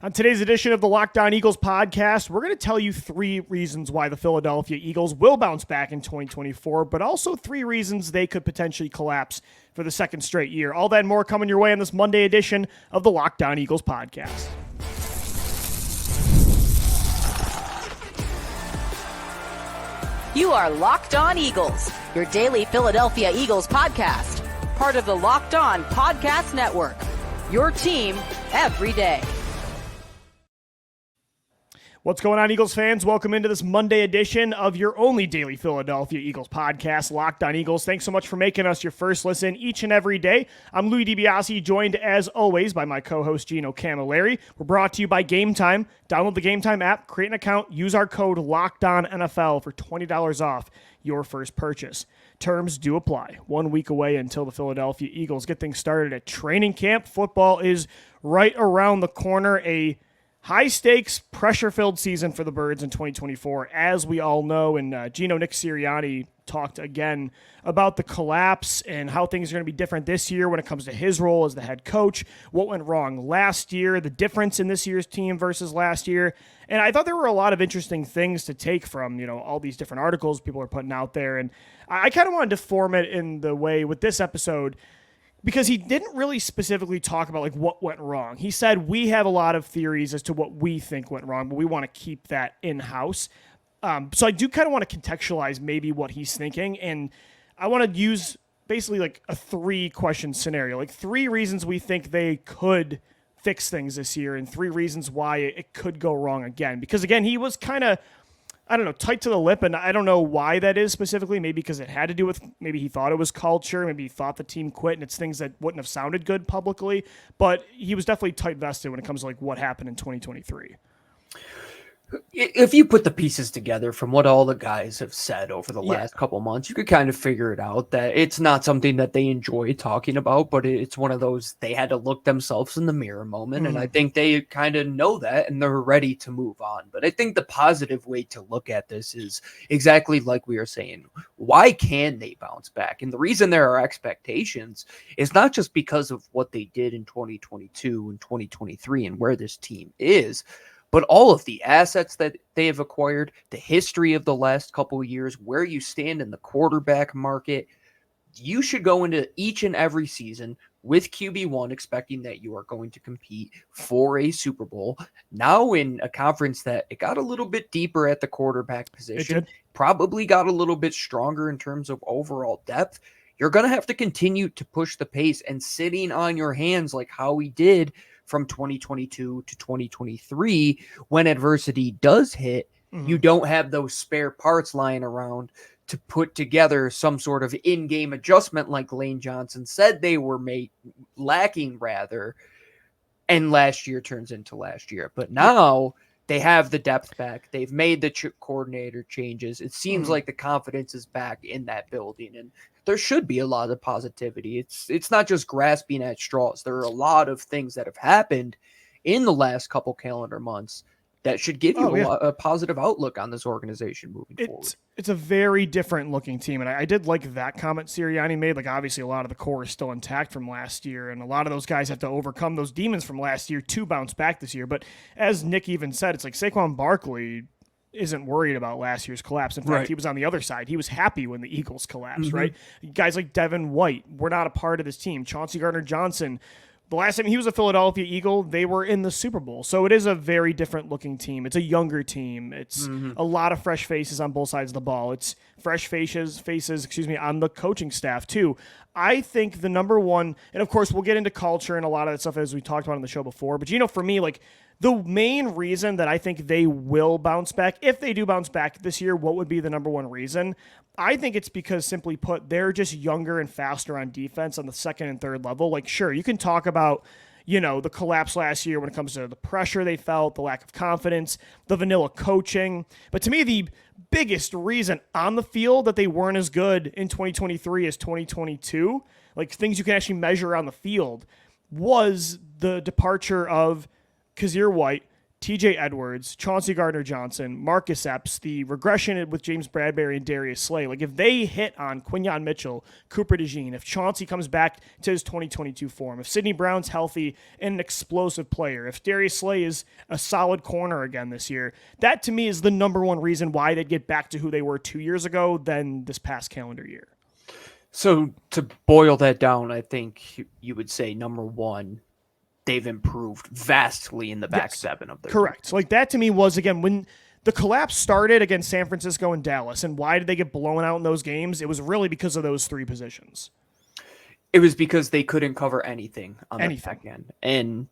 On today's edition of the Locked On Eagles podcast, we're going to tell you 3 reasons why the Philadelphia Eagles will bounce back in 2024, but also 3 reasons they could potentially collapse for the second straight year. All that and more coming your way on this Monday edition of the Locked On Eagles podcast. You are Locked On Eagles, your daily Philadelphia Eagles podcast, part of the Locked On Podcast Network, your team every day. What's going on, Eagles fans? Welcome into this Monday edition of your only daily Philadelphia Eagles podcast, Locked On Eagles. Thanks so much for making us your first listen each and every day. I'm Louis DiBiase, joined as always by my co-host Gino Camilleri. We're brought to you by Game Time. Download the Game Time app, create an account, use our code LOCKEDONNFL for $20 off your first purchase. Terms do apply. 1 week away until the Philadelphia Eagles get things started at training camp. Football is right around the corner. A high-stakes, pressure-filled season for the Birds in 2024, as we all know. And Nick Sirianni talked again about the collapse and how things are going to be different this year when it comes to his role as the head coach, what went wrong last year, the difference in this year's team versus last year. And I thought there were a lot of interesting things to take from, all these different articles people are putting out there. And I kind of wanted to form it in the way with this episode, because he didn't really specifically talk about what went wrong. He said, we have a lot of theories as to what we think went wrong, but we want to keep that in-house. So I do kind of want to contextualize maybe what he's thinking. And I want to use basically a 3-question scenario, 3 reasons we think they could fix things this year and 3 reasons why it could go wrong again. Because again, he was kind of, tight to the lip, and I don't know why that is specifically. Maybe because it had to do with, maybe he thought it was culture, maybe he thought the team quit, and it's things that wouldn't have sounded good publicly. But he was definitely tight-vested when it comes to what happened in 2023. If you put the pieces together from what all the guys have said over the last couple months, you could kind of figure it out that it's not something that they enjoy talking about, but it's one of those they had to look themselves in the mirror moment. And I think they kind of know that and they're ready to move on. But I think the positive way to look at this is exactly like we are saying. Why can they bounce back? And the reason there are expectations is not just because of what they did in 2022 and 2023 and where this team is, but all of the assets that they have acquired, the history of the last couple of years, where you stand in the quarterback market. You should go into each and every season with QB1 expecting that you are going to compete for a Super Bowl. Now in a conference that it got a little bit deeper at the quarterback position, probably got a little bit stronger in terms of overall depth. You're going to have to continue to push the pace, and sitting on your hands like how we did from 2022 to 2023, when adversity does hit, you don't have those spare parts lying around to put together some sort of in-game adjustment like Lane Johnson said they were lacking rather, and last year turns into last year. But now they have the depth back. They've made the coordinator changes. It seems like the confidence is back in that building, and there should be a lot of positivity. It's not just grasping at straws. There are a lot of things that have happened in the last couple calendar months that should give you a positive outlook on this organization moving forward. It's a very different looking team. And I did like that comment Sirianni made. Obviously a lot of the core is still intact from last year, and a lot of those guys have to overcome those demons from last year to bounce back this year. But as Nick even said, it's Saquon Barkley isn't worried about last year's collapse. In fact, he was on the other side. He was happy when the Eagles collapsed, right? Guys like Devin White were not a part of this team. Chauncey Gardner-Johnson, the last time he was a Philadelphia Eagle, they were in the Super Bowl. So it is a very different looking team. It's a younger team. It's a lot of fresh faces on both sides of the ball. It's fresh faces, on the coaching staff too. I think the number one, and of course we'll get into culture and a lot of that stuff as we talked about on the show before, but for me, the main reason that I think they will bounce back, if they do bounce back this year, what would be the number one reason? I think it's because, simply put, they're just younger and faster on defense on the second and third level. Sure, you can talk about, the collapse last year when it comes to the pressure they felt, the lack of confidence, the vanilla coaching. But to me, the biggest reason on the field that they weren't as good in 2023 as 2022, things you can actually measure on the field, was the departure of Kazir White, TJ Edwards, Chauncey Gardner-Johnson, Marcus Epps, the regression with James Bradbury and Darius Slay, like if they hit on Quinyon Mitchell, Cooper DeJean, if Chauncey comes back to his 2022 form, if Sidney Brown's healthy and an explosive player, if Darius Slay is a solid corner again this year, that to me is the number one reason why they'd get back to who they were 2 years ago than this past calendar year. So to boil that down, I think you would say number one, they've improved vastly in the back seven of their correct. So like that to me was, again, when the collapse started against San Francisco and Dallas, and why did they get blown out in those games? It was really because of those three positions. It was because they couldn't cover anything on the back end. And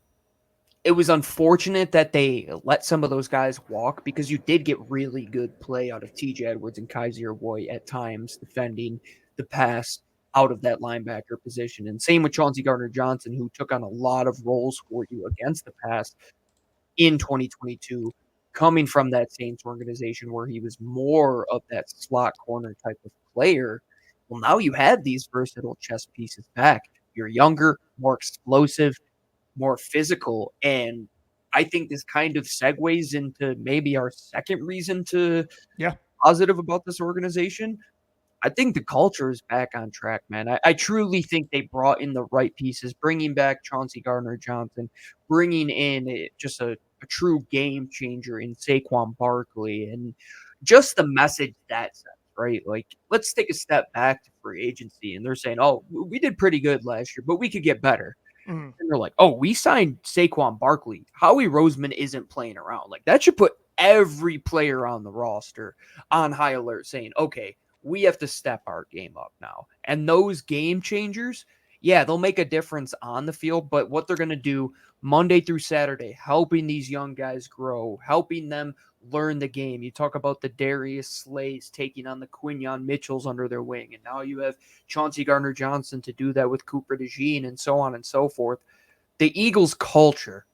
it was unfortunate that they let some of those guys walk, because you did get really good play out of TJ Edwards and Kaiser Boy at times defending the pass out of that linebacker position. And same with Chauncey Gardner-Johnson, who took on a lot of roles for you against the pass in 2022, coming from that Saints organization where he was more of that slot corner type of player. Well, now you had these versatile chess pieces back. You're younger, more explosive, more physical. And I think this kind of segues into maybe our second reason to positive about this organization. I think the culture is back on track, man. I truly think they brought in the right pieces, bringing back Chauncey Gardner-Johnson, bringing in just a true game changer in Saquon Barkley, and just the message that sends, right? Like, let's take a step back to free agency, and they're saying, oh, we did pretty good last year, but we could get better. And they're like, oh, we signed Saquon Barkley. Howie Roseman isn't playing around. Like, that should put every player on the roster on high alert, saying, okay, we have to step our game up now. And those game changers, yeah, they'll make a difference on the field, but what they're going to do Monday through Saturday, helping these young guys grow, helping them learn the game. You talk about the Darius Slays taking on the Quinyon Mitchells under their wing, and now you have Chauncey Gardner-Johnson to do that with Cooper DeJean, and so on and so forth. The Eagles culture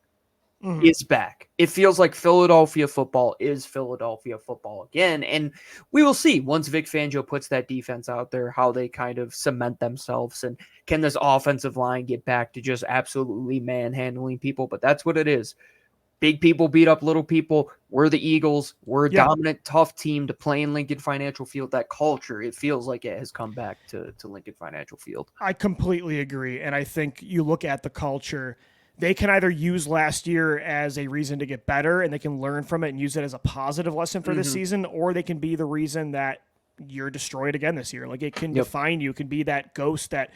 is back. It feels like Philadelphia football is Philadelphia football again. And we will see once Vic Fangio puts that defense out there, how they kind of cement themselves, and can this offensive line get back to just absolutely manhandling people. But that's what it is. Big people beat up little people. We're the Eagles. We're a dominant, tough team to play in Lincoln Financial Field. That culture, it feels like it has come back to Lincoln Financial Field. I completely agree. And I think you look at the culture, they can either use last year as a reason to get better and they can learn from it and use it as a positive lesson for this season, or they can be the reason that you're destroyed again this year. Like, it can define you. It can be that ghost that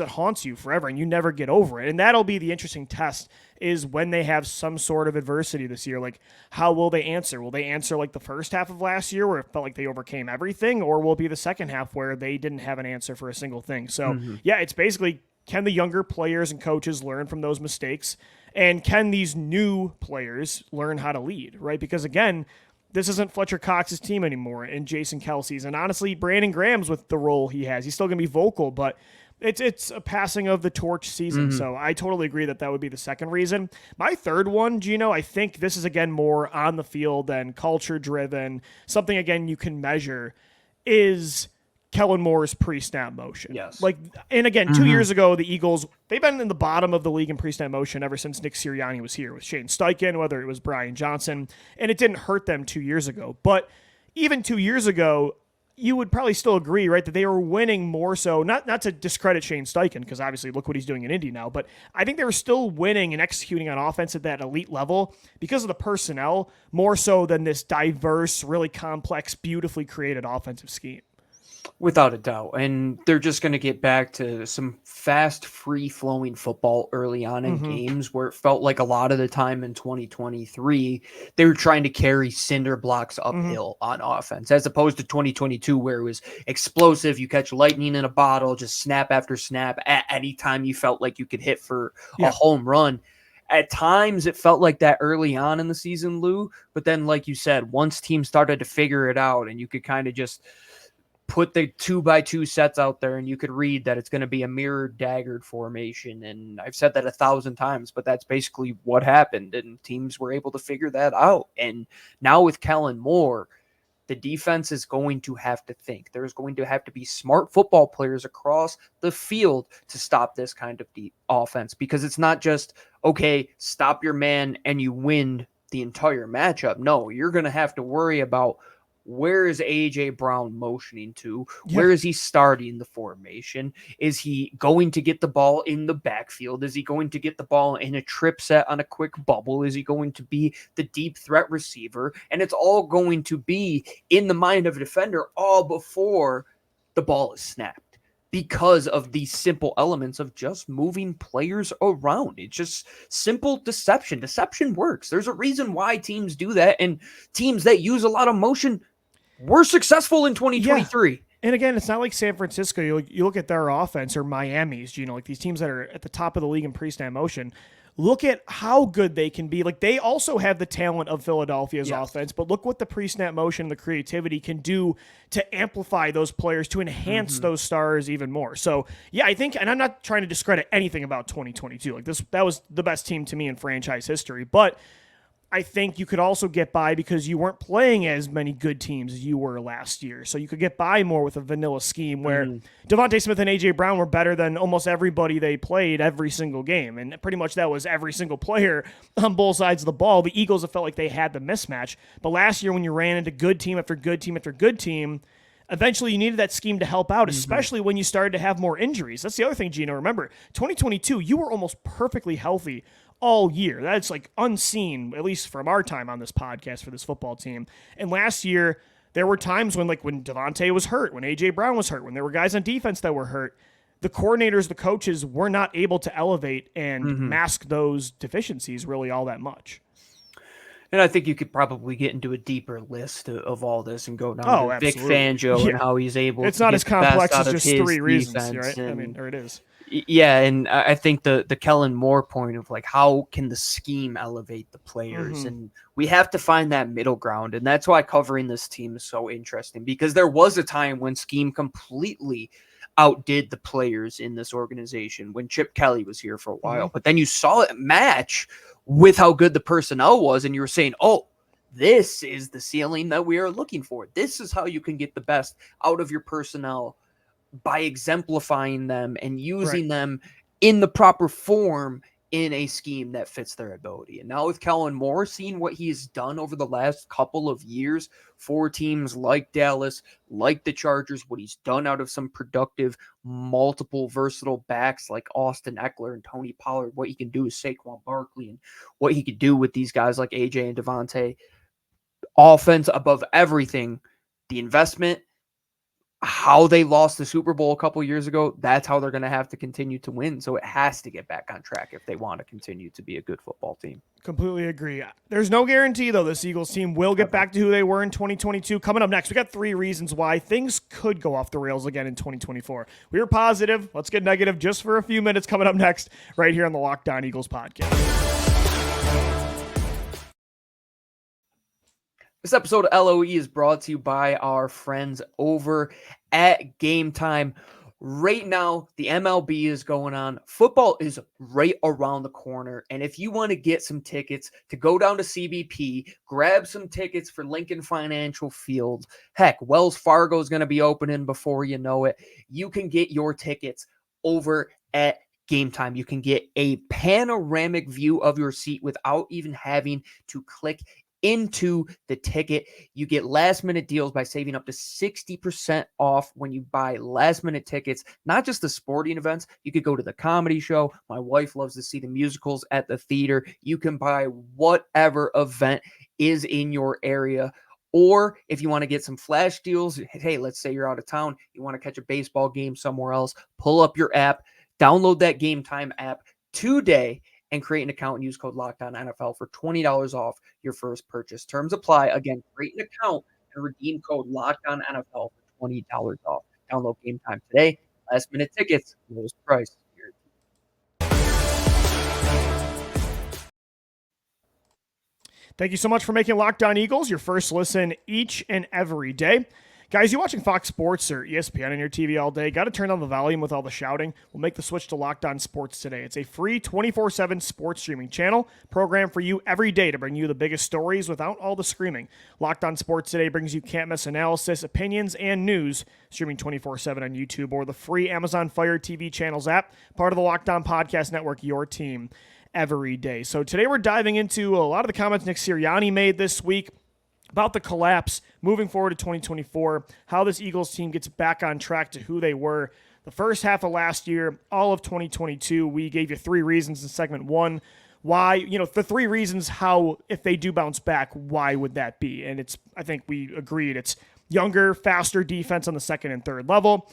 haunts you forever and you never get over it. And that'll be the interesting test, is when they have some sort of adversity this year. Like, how will they answer? Will they answer like the first half of last year where it felt like they overcame everything, or will it be the second half where they didn't have an answer for a single thing? So it's basically, can the younger players and coaches learn from those mistakes? And can these new players learn how to lead, right? Because again, this isn't Fletcher Cox's team anymore, and Jason Kelsey's. And honestly, Brandon Graham's with the role he has. He's still going to be vocal, but it's a passing of the torch season. So I totally agree that would be the second reason. My third one, Gino, I think this is, again, more on the field and culture-driven, something, again, you can measure, is Kellen Moore's pre-snap motion. Yes. Like, and again, 2 years ago, the Eagles, they've been in the bottom of the league in pre-snap motion ever since Nick Sirianni was here with Shane Steichen, whether it was Brian Johnson, and it didn't hurt them 2 years ago. But even 2 years ago, you would probably still agree, right, that they were winning more so, not to discredit Shane Steichen, because obviously look what he's doing in Indy now, but I think they were still winning and executing on offense at that elite level because of the personnel, more so than this diverse, really complex, beautifully created offensive scheme. Without a doubt. And they're just going to get back to some fast, free-flowing football early on in games, where it felt like a lot of the time in 2023, they were trying to carry cinder blocks uphill on offense, as opposed to 2022, where it was explosive. You catch lightning in a bottle, just snap after snap at any time you felt like you could hit for a home run. At times, it felt like that early on in the season, Lou. But then, like you said, once teams started to figure it out and you could kind of just put the 2x2 sets out there, and you could read that it's going to be a mirrored daggered formation. And I've said that 1,000 times, but that's basically what happened. And teams were able to figure that out. And now with Kellen Moore, the defense is going to have to think. There's going to have to be smart football players across the field to stop this kind of offense, because it's not just, okay, stop your man and you win the entire matchup. No, you're going to have to worry about, where is A.J. Brown motioning to? Where is he starting the formation? Is he going to get the ball in the backfield? Is he going to get the ball in a trip set on a quick bubble? Is he going to be the deep threat receiver? And it's all going to be in the mind of a defender all before the ball is snapped, because of these simple elements of just moving players around. It's just simple deception. Deception works. There's a reason why teams do that, and teams that use a lot of motion were successful in 2023. Yeah. And again, it's not like San Francisco. You look at their offense, or Miami's, like these teams that are at the top of the league in pre-snap motion. Look at how good they can be. Like, they also have the talent of Philadelphia's offense, but look what the pre-snap motion, the creativity can do to amplify those players, to enhance those stars even more. So, yeah, I think, and I'm not trying to discredit anything about 2022. Like, that was the best team to me in franchise history, but I think you could also get by because you weren't playing as many good teams as you were last year. So you could get by more with a vanilla scheme where Devontae Smith and A.J. Brown were better than almost everybody they played every single game. And pretty much that was every single player on both sides of the ball. The Eagles, it felt like they had the mismatch. But last year when you ran into good team after good team after good team, eventually you needed that scheme to help out, especially when you started to have more injuries. That's the other thing, Gino. Remember, 2022, you were almost perfectly healthy all year. That's like unseen, at least from our time on this podcast for this football team. And last year, there were times when Devontae was hurt, when A.J. Brown was hurt, when there were guys on defense that were hurt, the coordinators, the coaches were not able to elevate and mask those deficiencies really all that much. And I think you could probably get into a deeper list of all this and go down to Vic Fangio and how he's able it's to not get as complex as just his three reasons, defense. right? Or it is. Yeah, and I think the Kellen Moore point of how can the scheme elevate the players, and we have to find that middle ground, and that's why covering this team is so interesting, because there was a time when scheme completely outdid the players in this organization when Chip Kelly was here for a while, but then you saw it match with how good the personnel was, and you were saying, oh, this is the ceiling that we are looking for. This is how you can get the best out of your personnel, by exemplifying them and using them in the proper form in a scheme that fits their ability. And now with Kellen Moore, seeing what he's done over the last couple of years for teams like Dallas, like the Chargers, what he's done out of some productive, multiple versatile backs like Austin Eckler and Tony Pollard, what he can do with Saquon Barkley, and what he could do with these guys like AJ and Devontae. Offense above everything, the investment, how they lost the Super Bowl a couple years ago, that's how they're going to have to continue to win. So it has to get back on track if they want to continue to be a good football team. Completely agree. There's no guarantee, though, this Eagles team will get back to who they were in 2022. Coming up next, we got 3 reasons why things could go off the rails again in 2024. We were positive. Let's get negative just for a few minutes. Coming up next, right here on the Locked On Eagles podcast. This episode of LOE is brought to you by our friends over at Game Time. Right now, the MLB is going on. Football is right around the corner. And if you want to get some tickets to go down to CBP, grab some tickets for Lincoln Financial Field. Heck, Wells Fargo is going to be opening before you know it. You can get your tickets over at Game Time. You can get a panoramic view of your seat without even having to click into the ticket. You get last minute deals by saving up to 60% off when you buy last minute tickets, not just the sporting events. You could go to the comedy show. My wife loves to see the musicals at the theater. You can buy whatever event is in your area. Or if you want to get some flash deals, hey, let's say you're out of town, you want to catch a baseball game somewhere else, pull up your app, download that Game Time app today, and create an account and use code LOCKEDONNFL for $20 off your first purchase. Terms apply. Again, create an account and redeem code LOCKEDONNFL for $20 off. Download Game Time today. Last minute tickets, lowest price. Thank you so much for making Locked On Eagles your first listen each and every day. Guys, you watching Fox Sports or ESPN on your TV all day? Got to turn down the volume with all the shouting? We'll make the switch to Locked On Sports today. It's a free 24/7 sports streaming channel programmed for you every day to bring you the biggest stories without all the screaming. Locked On Sports today brings you can't-miss analysis, opinions, and news, streaming 24/7 on YouTube or the free Amazon Fire TV channels app, part of the Locked On Podcast Network, your team every day. So today we're diving into a lot of the comments Nick Sirianni made this week about the collapse moving forward to 2024, how this Eagles team gets back on track to who they were the first half of last year, all of 2022. We gave you 3 reasons in segment 1. Why, the 3 reasons how, if they do bounce back, why would that be? And I think we agreed, it's younger, faster defense on the second and third level,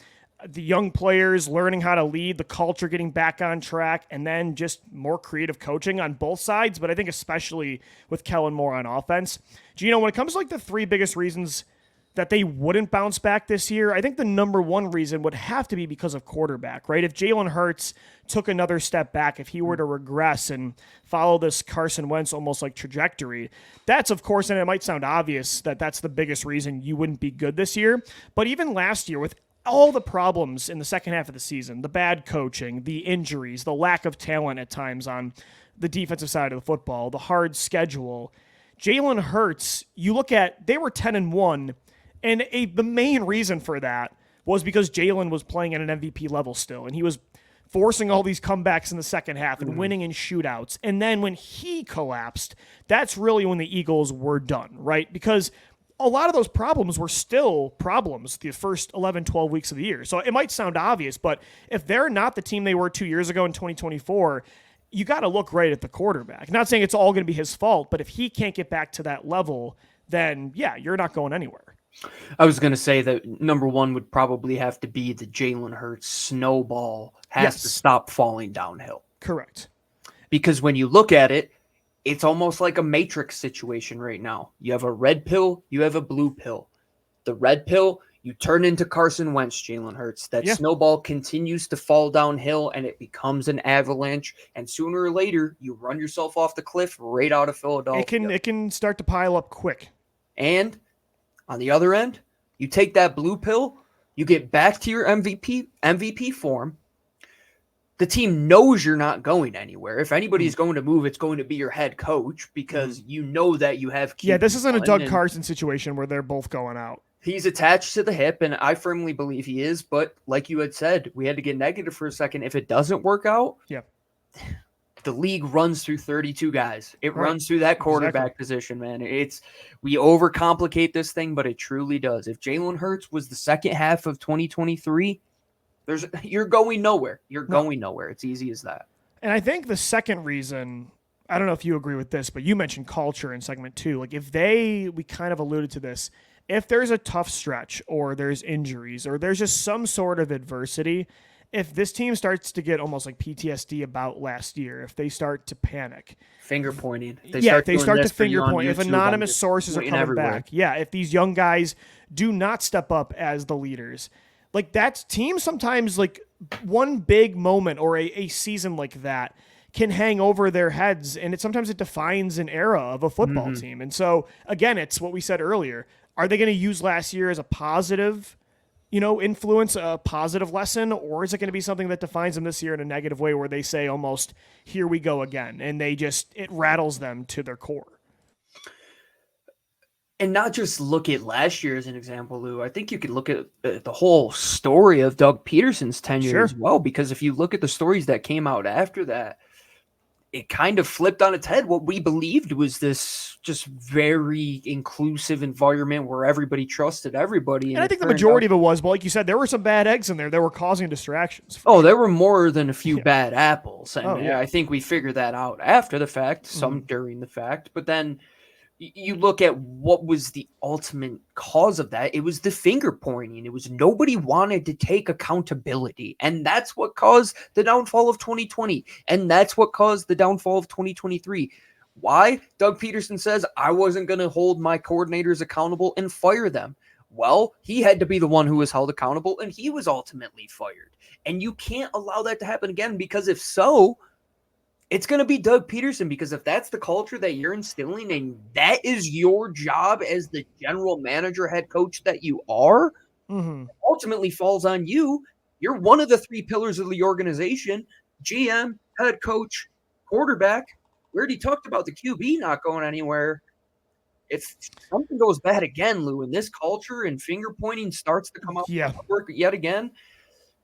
the young players learning how to lead, the culture getting back on track, and then just more creative coaching on both sides, but I think especially with Kellen Moore on offense. Gino, when it comes to like the 3 biggest reasons that they wouldn't bounce back this year, I think the number 1 reason would have to be because of quarterback, right? If Jalen Hurts took another step back, if he were to regress and follow this Carson Wentz almost like trajectory, that's of course, and it might sound obvious that that's the biggest reason you wouldn't be good this year. But even last year with all the problems in the second half of the season, the bad coaching, the injuries, the lack of talent at times on the defensive side of the football, the hard schedule, Jalen Hurts, you look at, they were 10-1, and the main reason for that was because Jalen was playing at an MVP level still, and he was forcing all these comebacks in the second half and winning in shootouts. And then when he collapsed, that's really when the Eagles were done, right? Because a lot of those problems were still problems the first 11, 12 weeks of the year. So it might sound obvious, but if they're not the team they were 2 years ago in 2024, you got to look right at the quarterback. Not saying it's all going to be his fault, but if he can't get back to that level, then yeah, you're not going anywhere. I was going to say that number 1 would probably have to be the Jalen Hurts snowball has to stop falling downhill. Correct. Because when you look at it, it's almost like a matrix situation right now. You have a red pill, you have a blue pill. The red pill, you turn into Carson Wentz, Jalen Hurts. That snowball continues to fall downhill and it becomes an avalanche. And sooner or later, you run yourself off the cliff right out of Philadelphia. It can start to pile up quick. And on the other end, you take that blue pill, you get back to your MVP form. The team knows you're not going anywhere. If anybody's going to move, it's going to be your head coach because you know that you have. Yeah, this isn't a Doug Carson situation where they're both going out. He's attached to the hip, and I firmly believe he is. But like you had said, we had to get negative for a second. If it doesn't work out, the league runs through 32 guys. It runs through that quarterback position, man. We overcomplicate this thing, but it truly does. If Jalen Hurts was the second half of 2023, you're going nowhere. You're going nowhere. It's easy as that. And I think the second reason, I don't know if you agree with this, but you mentioned culture in segment 2. Like we kind of alluded to this, if there's a tough stretch or there's injuries or there's just some sort of adversity, if this team starts to get almost like PTSD about last year, if they start to panic. Finger pointing. If they start to finger point, if anonymous sources are coming back. Yeah, if these young guys do not step up as the leaders. Like that team sometimes like one big moment or a season like that can hang over their heads, and sometimes it defines an era of a football team. And so again, it's what we said earlier. Are they going to use last year as a positive, influence, a positive lesson, or is it going to be something that defines them this year in a negative way where they say almost, here we go again, and it rattles them to their core? And not just look at last year as an example, Lou. I think you could look at the whole story of Doug Peterson's tenure as well, because if you look at the stories that came out after that, it kind of flipped on its head. What we believed was this just very inclusive environment where everybody trusted everybody. And I think the majority of it was, but like you said, there were some bad eggs in there that were causing distractions. There were more than a few bad apples. And I think we figured that out after the fact, some during the fact, but then you look at what was the ultimate cause of that. It was the finger pointing. It was nobody wanted to take accountability. And that's what caused the downfall of 2020. And that's what caused the downfall of 2023. Why? Doug Peterson says, I wasn't going to hold my coordinators accountable and fire them. Well, he had to be the one who was held accountable, and he was ultimately fired. And you can't allow that to happen again, because if so, it's going to be Doug Peterson, because if that's the culture that you're instilling and that is your job as the general manager, head coach that you are, ultimately falls on you. You're one of the three pillars of the organization: GM, head coach, quarterback. We already talked about the QB not going anywhere. If something goes bad again, Lou, and this culture and finger pointing starts to come out work yet again,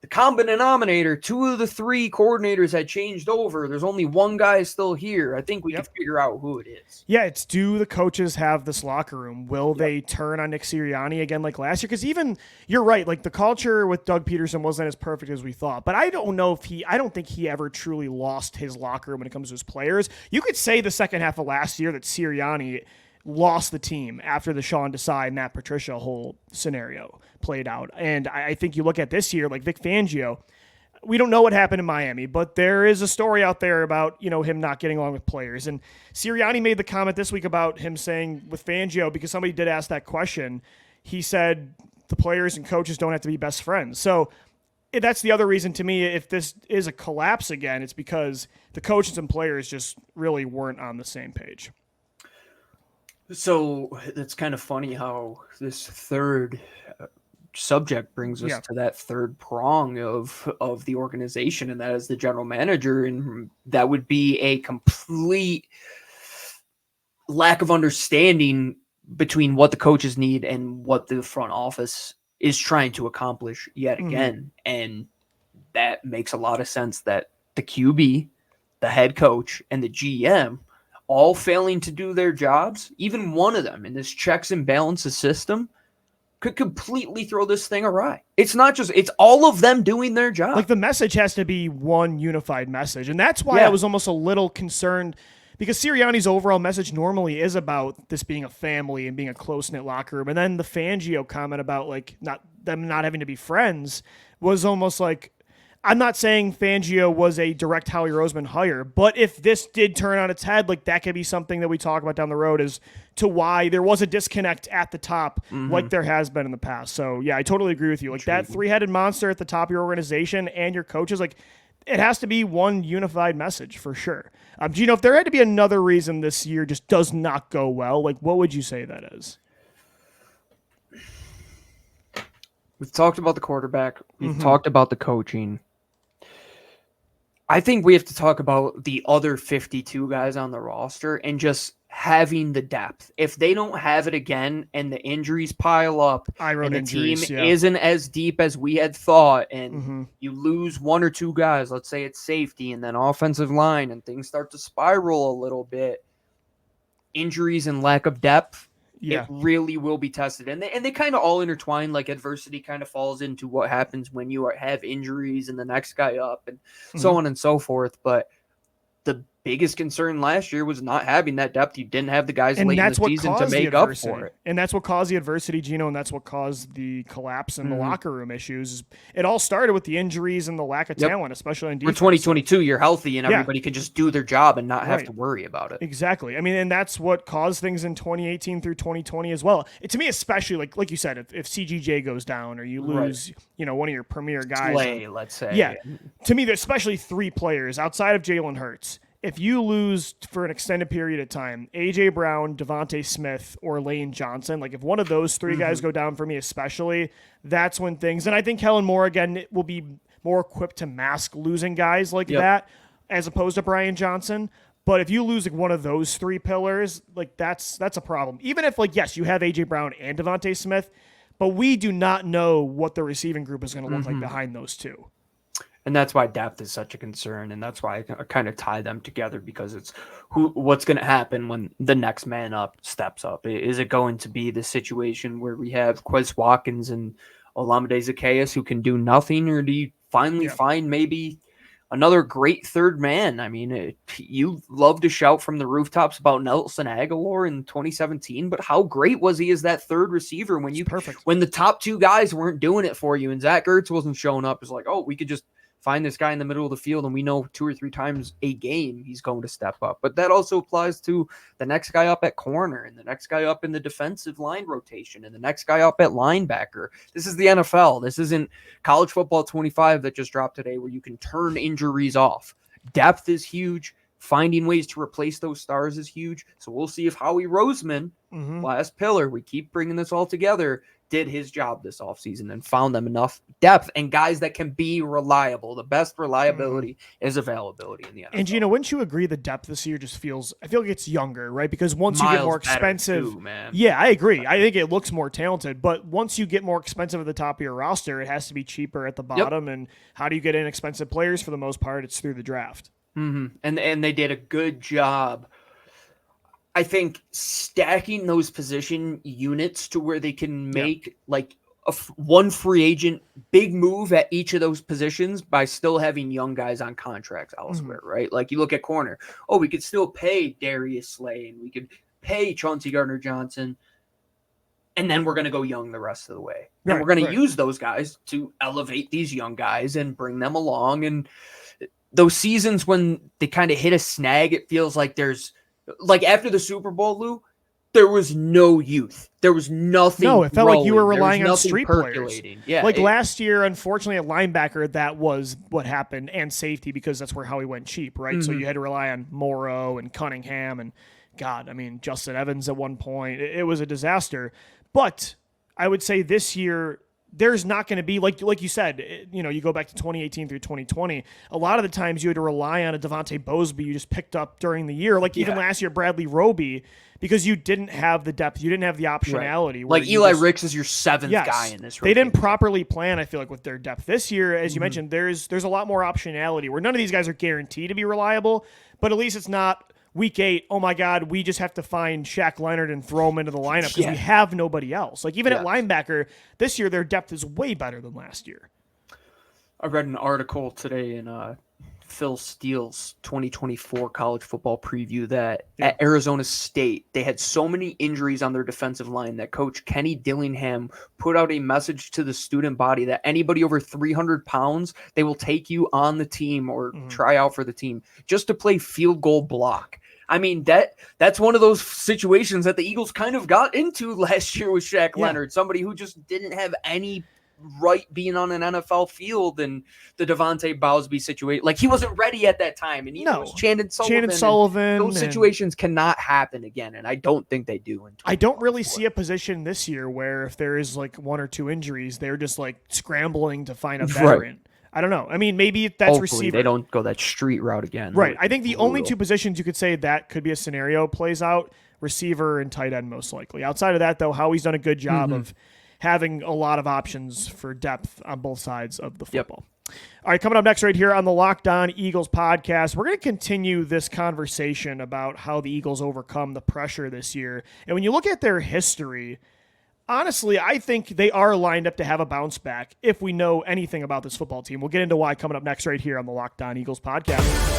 the common denominator, two of the three coordinators had changed over. There's only one guy still here. I think we can figure out who it is. Yeah, it's, do the coaches have this locker room? Will they turn on Nick Sirianni again like last year? Because even, you're right, like the culture with Doug Peterson wasn't as perfect as we thought. But I don't think he ever truly lost his locker room when it comes to his players. You could say the second half of last year that Sirianni lost the team after the Sean Desai, Matt Patricia whole scenario played out. And I think you look at this year, like Vic Fangio, we don't know what happened in Miami, but there is a story out there about, him not getting along with players. And Sirianni made the comment this week about him saying with Fangio, because somebody did ask that question, he said the players and coaches don't have to be best friends. So that's the other reason to me, if this is a collapse again, it's because the coaches and players just really weren't on the same page. So it's kind of funny how this third subject brings us to that third prong of the organization, and that is the general manager. And that would be a complete lack of understanding between what the coaches need and what the front office is trying to accomplish yet again. And that makes a lot of sense that the QB, the head coach, and the GM all failing to do their jobs, even one of them in this checks and balances system, could completely throw this thing awry. It's not just, it's all of them doing their job. Like the message has to be one unified message. And that's why I was almost a little concerned, because Sirianni's overall message normally is about this being a family and being a close-knit locker room. And then the Fangio comment about like them not having to be friends was almost like, I'm not saying Fangio was a direct Howie Roseman hire, but if this did turn on its head, like that could be something that we talk about down the road as to why there was a disconnect at the top, like there has been in the past. So yeah, I totally agree with you. Like that three-headed monster at the top of your organization and your coaches, like it has to be one unified message for sure. Gino, if there had to be another reason this year just does not go well, like what would you say that is? We've talked about the quarterback. We've talked about the coaching. I think we have to talk about the other 52 guys on the roster and just having the depth. If they don't have it again and the injuries pile up and the team isn't as deep as we had thought, and you lose one or two guys, let's say it's safety and then offensive line, and things start to spiral a little bit, injuries and lack of depth, it really will be tested. And they kind of all intertwine, like adversity kind of falls into what happens when you have injuries and the next guy up and so on and so forth. But the biggest concern last year was not having that depth. You didn't have the guys late in the season to make up for it. And that's what caused the adversity, Gino, and that's what caused the collapse in the locker room issues. It all started with the injuries and the lack of talent, especially in defense. For 2022, you're healthy and everybody can just do their job and not have to worry about it. Exactly. I mean, and that's what caused things in 2018 through 2020 as well. To me, especially, like you said, if CGJ goes down or you lose, one of your premier guys. Let's say. Yeah. To me, there's especially three players outside of Jalen Hurts. If you lose for an extended period of time, A.J. Brown, Devontae Smith, or Lane Johnson, like if one of those three guys go down for me especially, that's when things – and I think Kellen Moore, again, will be more equipped to mask losing guys like that as opposed to Brian Johnson. But if you lose like one of those three pillars, like that's a problem. Even if, like, yes, you have A.J. Brown and Devontae Smith, but we do not know what the receiving group is going to look like behind those two. And that's why depth is such a concern, and that's why I kind of tie them together, because it's what's going to happen when the next man up steps up. Is it going to be the situation where we have Quez Watkins and Olamide Zaccheaus who can do nothing, or do you finally find maybe another great third man? I mean, you love to shout from the rooftops about Nelson Aguilar in 2017, but how great was he as that third receiver when the top two guys weren't doing it for you and Zach Ertz wasn't showing up? It's like, oh, we could just find this guy in the middle of the field, and we know 2 or 3 times a game he's going to step up. But that also applies to the next guy up at corner, and the next guy up in the defensive line rotation, and the next guy up at linebacker. This is the NFL. This isn't college football 25 that just dropped today, where you can turn injuries off. Depth is huge. finding ways to replace those stars is huge. So we'll see if Howie Roseman, last pillar, we keep bringing this all together, did his job this offseason and found them enough depth and guys that can be reliable. The best reliability is availability in the NFL. And Gino, wouldn't you agree the depth this year just feels, I feel like it's younger, right? Because once you get more expensive, too, man. Yeah, I agree. I think it looks more talented, but once you get more expensive at the top of your roster, it has to be cheaper at the bottom. And how do you get inexpensive players? For the most part, it's through the draft. And they did a good job, I think, stacking those position units to where they can make like one free agent big move at each of those positions by still having young guys on contracts elsewhere, right? Like you look at corner. Oh, we could still pay Darius Slay and we could pay Chauncey Gardner-Johnson. And then we're going to go young the rest of the way. And we're going to use those guys to elevate these young guys and bring them along. And those seasons when they kind of hit a snag, it feels like there's, like after the Super Bowl, Lou, there was no youth. There was nothing. No, it felt growing. like you were relying on street players. Yeah, like last year, unfortunately, at linebacker, that was what happened, and safety, because that's where Howie went cheap, right? So you had to rely on Morrow and Cunningham and, God, I mean, Justin Evans at one point. It was a disaster. But I would say this year, there's not going to be, like you said, you go back to 2018 through 2020, a lot of the times you had to rely on a Devontae Bosby you just picked up during the year. Like even last year, Bradley Roby, because you didn't have the depth, you didn't have the optionality. Right. Like Eli Ricks is your seventh guy in this. They didn't properly plan, I feel like, with their depth. This year, as you mentioned, there's a lot more optionality where none of these guys are guaranteed to be reliable, but at least it's not week 8, oh my God, we just have to find Shaq Leonard and throw him into the lineup because we have nobody else. Like even at linebacker, this year their depth is way better than last year. I read an article today in Phil Steele's 2024 college football preview that at Arizona State, they had so many injuries on their defensive line that Coach Kenny Dillingham put out a message to the student body that anybody over 300 pounds, they will take you on the team or try out for the team just to play field goal block. I mean, that's one of those situations that the Eagles kind of got into last year with Shaq Leonard, somebody who just didn't have any right being on an NFL field, and the Devontae Bosby situation. Like, he wasn't ready at that time, and it was Chandon Sullivan. Those situations cannot happen again, and I don't think they do. I don't really see a position this year where if there is like 1 or 2 injuries, they're just like scrambling to find a veteran. Right. I don't know. I mean, maybe that's Hopefully receiver. They don't go that street route again. Right. I think the only 2 positions you could say that could be a scenario plays out, receiver and tight end most likely. Outside of that, though, Howie's done a good job of having a lot of options for depth on both sides of the football. All right, coming up next right here on the Locked On Eagles podcast, we're going to continue this conversation about how the Eagles overcome the pressure this year. And when you look at their history, honestly, I think they are lined up to have a bounce back if we know anything about this football team. We'll get into why coming up next right here on the Locked On Eagles podcast.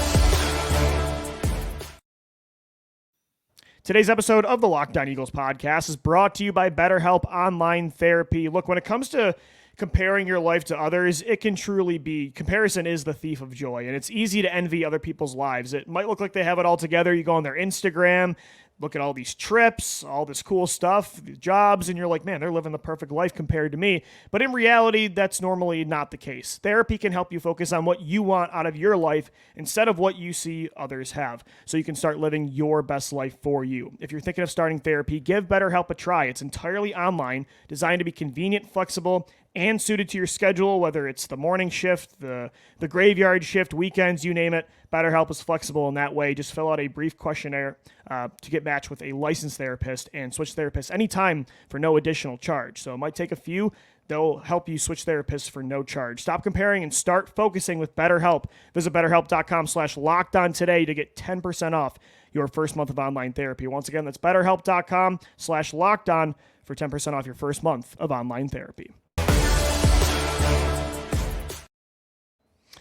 Today's episode of the Locked On Eagles podcast is brought to you by BetterHelp Online Therapy. Look, when it comes to comparing your life to others, it can truly be, comparison is the thief of joy, and it's easy to envy other people's lives. It might look like they have it all together. You go on their Instagram, look at all these trips, all this cool stuff, the jobs, and you're like, man, they're living the perfect life compared to me. But in reality, that's normally not the case. Therapy can help you focus on what you want out of your life instead of what you see others have, so you can start living your best life for you. If you're thinking of starting therapy, give BetterHelp a try. It's entirely online, designed to be convenient, flexible, and suited to your schedule, whether it's the morning shift, the graveyard shift, weekends, you name it. BetterHelp is flexible in that way. Just fill out a brief questionnaire to get matched with a licensed therapist and switch therapists anytime for no additional charge. So it might take a few. They'll help you switch therapists for no charge. Stop comparing and start focusing with BetterHelp. Visit BetterHelp.com/lockedon today to get 10% off your first month of online therapy. Once again, that's BetterHelp.com/lockedon for 10% off your first month of online therapy.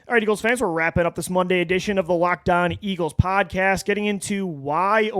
All right, Eagles fans, we're wrapping up this Monday edition of the Locked On Eagles podcast, getting into why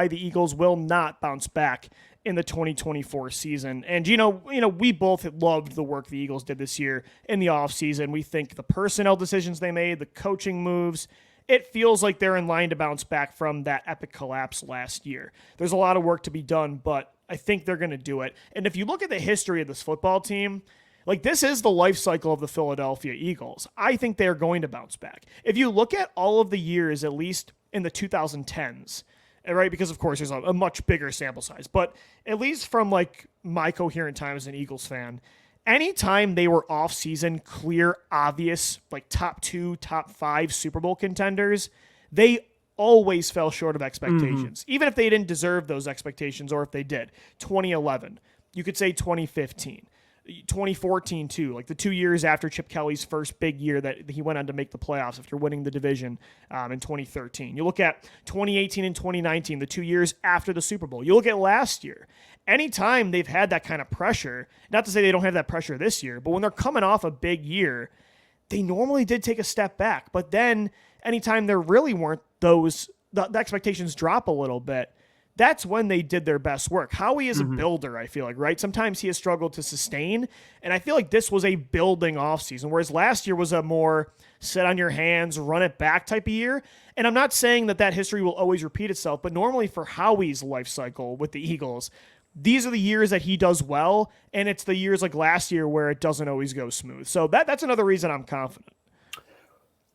the Eagles will not bounce back in the 2024 season. And, we both loved the work the Eagles did this year in the offseason. We think the personnel decisions they made, the coaching moves, it feels like they're in line to bounce back from that epic collapse last year. There's a lot of work to be done, but I think they're going to do it. And if you look at the history of this football team, like, this is the life cycle of the Philadelphia Eagles. I think they're going to bounce back. If you look at all of the years, at least in the 2010s, right? Because of course there's a much bigger sample size, but at least from like my coherent time as an Eagles fan, anytime they were off season, clear, obvious, like top 2, top 5 Super Bowl contenders, they always fell short of expectations, even if they didn't deserve those expectations, or if they did. 2011, you could say 2015. 2014 too, like the 2 years after Chip Kelly's first big year that he went on to make the playoffs after winning the division in 2013. You look at 2018 and 2019, the 2 years after the Super Bowl. You look at last year. Anytime they've had that kind of pressure, not to say they don't have that pressure this year, but when they're coming off a big year, they normally did take a step back. But then anytime there really weren't those, the expectations drop a little bit, that's when they did their best work. Howie is a builder, I feel like, right? Sometimes he has struggled to sustain, and I feel like this was a building offseason, whereas last year was a more sit on your hands, run it back type of year. And I'm not saying that history will always repeat itself, but normally for Howie's life cycle with the Eagles, these are the years that he does well, and it's the years like last year where it doesn't always go smooth. So that's another reason I'm confident.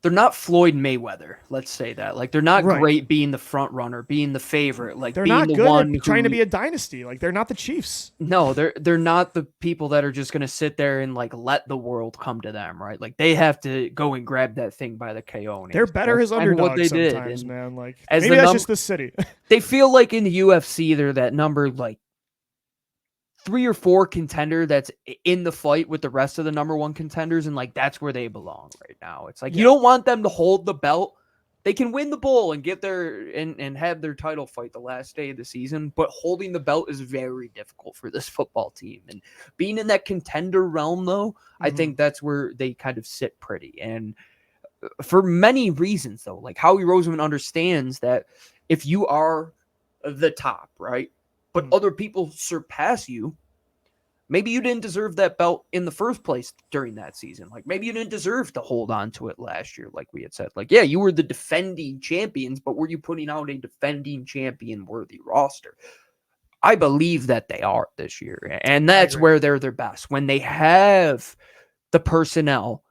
They're not Floyd Mayweather, let's say that. Like, they're not great being the front runner, being the favorite. Like, they're being not the good one at trying to be a dynasty. Like, they're not the Chiefs. No, they're not the people that are just going to sit there and like let the world come to them, right? Like, they have to go and grab that thing by the cojones. They're better as underdogs what they sometimes, did. man. Like, As maybe that's just the city. They feel like in the UFC, they're that number like 3 or 4 contender that's in the fight with the rest of the number 1 contenders, and like that's where they belong right now. It's like you don't want them to hold the belt. They can win the bowl and get their and have their title fight the last day of the season, but holding the belt is very difficult for this football team. And being in that contender realm, though, I think that's where they kind of sit pretty. And for many reasons, though, like Howie Roseman understands that if you are the top, right, but other people surpass you, maybe you didn't deserve that belt in the first place during that season. Like, maybe you didn't deserve to hold on to it last year, like we had said. Like, yeah, you were the defending champions, but were you putting out a defending champion worthy roster? I believe that they are this year, and that's where they're their best, when they have the personnel,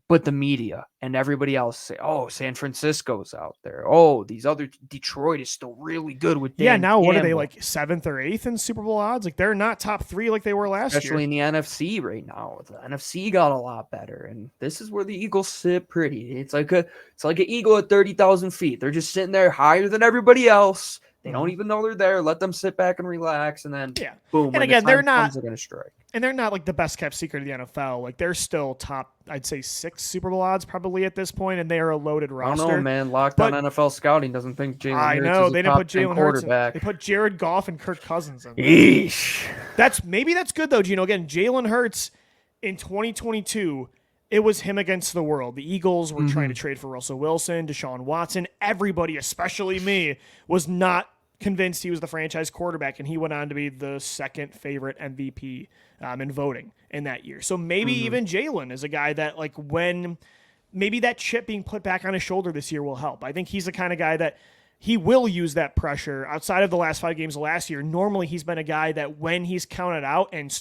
but the media and everybody else say, oh, San Francisco's out there. Oh, these other Detroit is still really good with Dan now Campbell. What are they, like 7th or 8th in Super Bowl odds? Like, they're not top 3 like they were last year. Especially in the NFC right now. The NFC got a lot better, and this is where the Eagles sit pretty. It's like an eagle at 30,000 feet. They're just sitting there higher than everybody else. They don't even know they're there. Let them sit back and relax, and then boom. And again, they're going to strike. And they're not like the best kept secret of the NFL. Like, they're still top, I'd say 6 Super Bowl odds probably at this point, and they are a loaded roster. I don't know, man. Locked on NFL scouting doesn't think Jalen Hurts is they a didn't top put 10 Jalen Hurts. quarterback. They put Jared Goff and Kirk Cousins in. Yeesh. That's good though, Gino. Again, Jalen Hurts in 2022. It was him against the world. The Eagles were trying to trade for Russell Wilson, Deshaun Watson. Everybody, especially me, was not convinced he was the franchise quarterback, and he went on to be the second favorite MVP in voting in that year. So maybe even Jalen is a guy that, like, when maybe that chip being put back on his shoulder this year will help. I think he's the kind of guy that he will use that pressure outside of the last 5 games of last year. Normally he's been a guy that when he's counted out and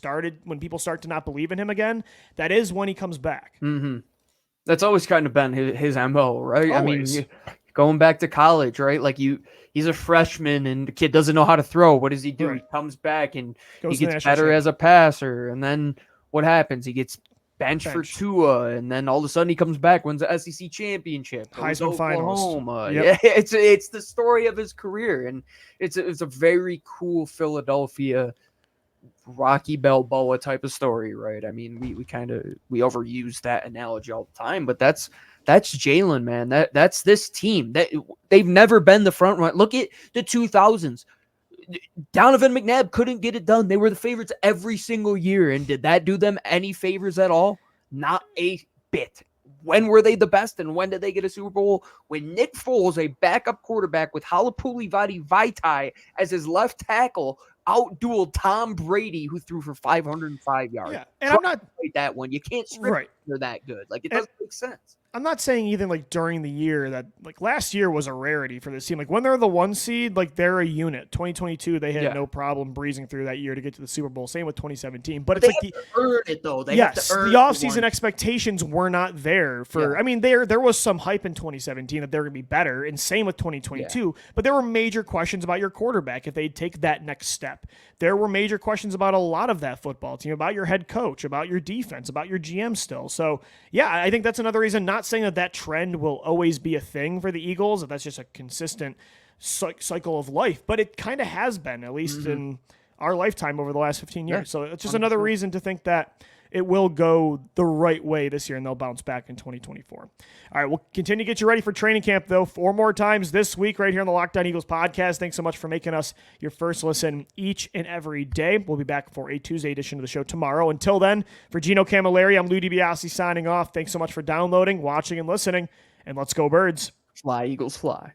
when people start to not believe in him again, that is when he comes back. That's always kind of been his MO, right? Always. I mean, going back to college, right? Like he's a freshman and the kid doesn't know how to throw. What does he do? Right. He comes back and Goes he to the gets national better as a passer. And then what happens? He gets benched for Bench. Tua, and then all of a sudden he comes back, wins the SEC championship, goes to Heisman Oklahoma. finalist. Yeah, it's the story of his career, and it's a very cool Philadelphia Rocky Balboa type of story, right? I mean, we overuse that analogy all the time, but that's Jalen, man. That's this team. That they've never been the front run. Look at the 2000s. Donovan McNabb couldn't get it done. They were the favorites every single year, and did that do them any favors at all? Not a bit. When were they the best, and when did they get a Super Bowl? When Nick Foles, a backup quarterback with Halapuli Vaitai as his left tackle, outdueled Tom Brady, who threw for 505 yards. Yeah, and I'm not that one. You can't script. Right. They're that good. Like, it doesn't make sense. I'm not saying even like during the year that like last year was a rarity for this team. Like when they're the 1 seed, like they're a unit. 2022, they had no problem breezing through that year to get to the Super Bowl. Same with 2017. But it's they like have to earn it though. They yes, have to earn the offseason one. expectations were not there for. I mean, there was some hype in 2017 that they're going to be better, and same with 2022. But there were major questions about your quarterback if they'd take that next step. There were major questions about a lot of that football team, about your head coach, about your defense, about your GM still. So yeah, I think that's another reason. Not saying that trend will always be a thing for the Eagles, that that's just a consistent cycle of life, but it kind of has been, at least in our lifetime over the last 15 years. So it's just 100%. Another reason to think that it will go the right way this year and they'll bounce back in 2024. All right, we'll continue to get you ready for training camp, though, 4 more times this week right here on the Locked On Eagles podcast. Thanks so much for making us your first listen each and every day. We'll be back for a Tuesday edition of the show tomorrow. Until then, for Gino Camilleri, I'm Lou DiBiase signing off. Thanks so much for downloading, watching, and listening, and let's go Birds. Fly, Eagles, fly.